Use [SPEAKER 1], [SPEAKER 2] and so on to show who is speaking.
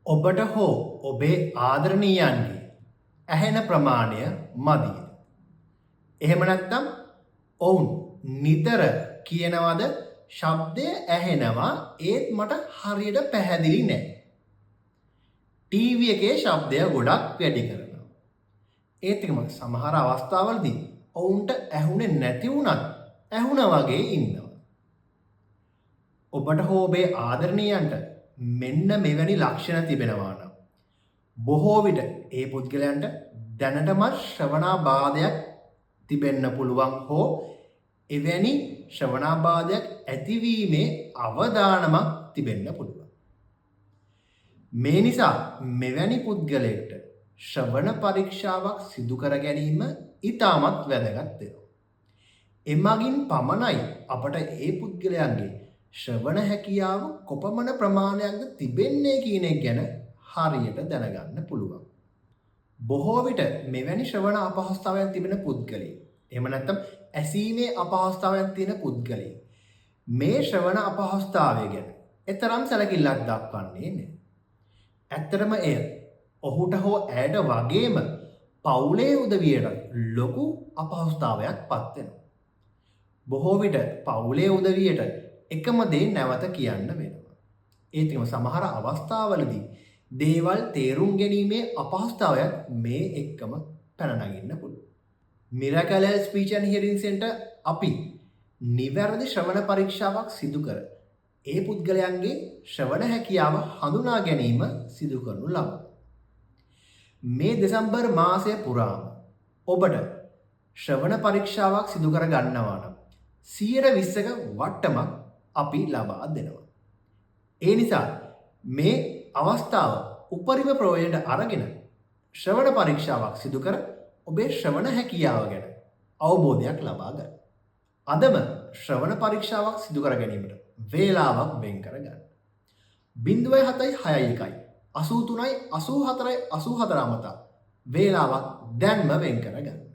[SPEAKER 1] ඔබට හෝ ඔබේ ආදරණීයන්ගේ ඇහෙන ප්‍රමාණය මදිද? එහෙම නැත්නම් ඔවුන් නිතර කියනවද ශබ්දය ඇහෙනවා ඒත් මට හරියට පැහැදිලි නැහැ. ටීවී එකේ ශබ්දය ගොඩක් වැඩි කරනවා. ඒත් එකම සමහර අවස්ථාවලදී ඔවුන්ට ඇහුනේ නැති වුණත් ඇහුණා වගේ ඉන්නවා. ඔබට හෝ ඔබේ ආදරණීයන්ට මෙන්න මෙවැනි ලක්ෂණ තිබෙනවා නම් බොහෝ විට ඒ පුද්ගලයන්ට දැනටමත් ශ්‍රවණාබාධයක් තිබෙන්න පුළුවන් හෝ එවැනි ශ්‍රවණාබාධයක් ඇතිවීමේ අවදානමක් තිබෙන්න පුළුවන්. මේ නිසා මෙවැනි පුද්ගලයෙක්ට ශ්‍රවණ පරීක්ෂාවක් සිදු කර ගැනීම ඉතාමත් වැදගත් වෙනවා. එමගින් පමණයි අපට ඒ පුද්ගලයන්ගේ ශ්‍රවණ හැකියාව කොපමණ ප්‍රමාණයක්ද තිබෙන්නේ කියන එක ගැන හරියට දැනගන්න පුළුවන්. බොහෝ විට මෙවැනි ශ්‍රවණ අපහසුතාවයන් තිබෙන පුද්ගලයන් එහෙම නැත්නම් ඇසීමේ අපහසුතාවයන් තියෙන පුද්ගලයන් මේ ශ්‍රවණ අපහසුතාවය ගැන එතරම් සැලකිල්ලක් දක්වන්නේ නැහැ. ඇත්තටම එය ඔහුට හෝ ඇයට වගේම පවුලේ උදවියට ලොකු අපහසුතාවයක් පත් වෙනවා. බොහෝ විට පවුලේ උදවියට එකම දේ නැවත කියන්න වෙනවා. ඒත් සමහර අවස්ථාවලදී දේවල් තේරුම් ගැනීමේ අපහසුතාවයක් මේ එක්කම පැන නගින්න පුළුවන්. Miracle Speech and Hearing Center අපි නිවැරදි ශ්‍රවණ පරීක්ෂාවක් සිදු කර ඒ පුද්ගලයන්ගේ ශ්‍රවණ හැකියාව හඳුනා ගැනීම සිදු කරනු ලබනවා. මේ දෙසැම්බර් මාසය පුරාම ඔබට ශ්‍රවණ පරීක්ෂාවක් සිදු කර ගන්නවා නම් 120ක වට්ටමක් අපි ලබා දෙනවා. ඒ නිසා මේ අවස්ථාව උපරිම ප්‍රයෝජනයට අරගෙන ශ්‍රවණ පරීක්ෂාවක් සිදු කර ඔබේ ශ්‍රවණ හැකියාව ගැන අවබෝධයක් ලබා ගන්න. අදම ශ්‍රවණ පරීක්ෂාවක් සිදු කර ගැනීමට වේලාවක් වෙන් කර ගන්න. 0761 83 84 84 අමතා වේලාවක් දැන්ම වෙන් කර ගන්න.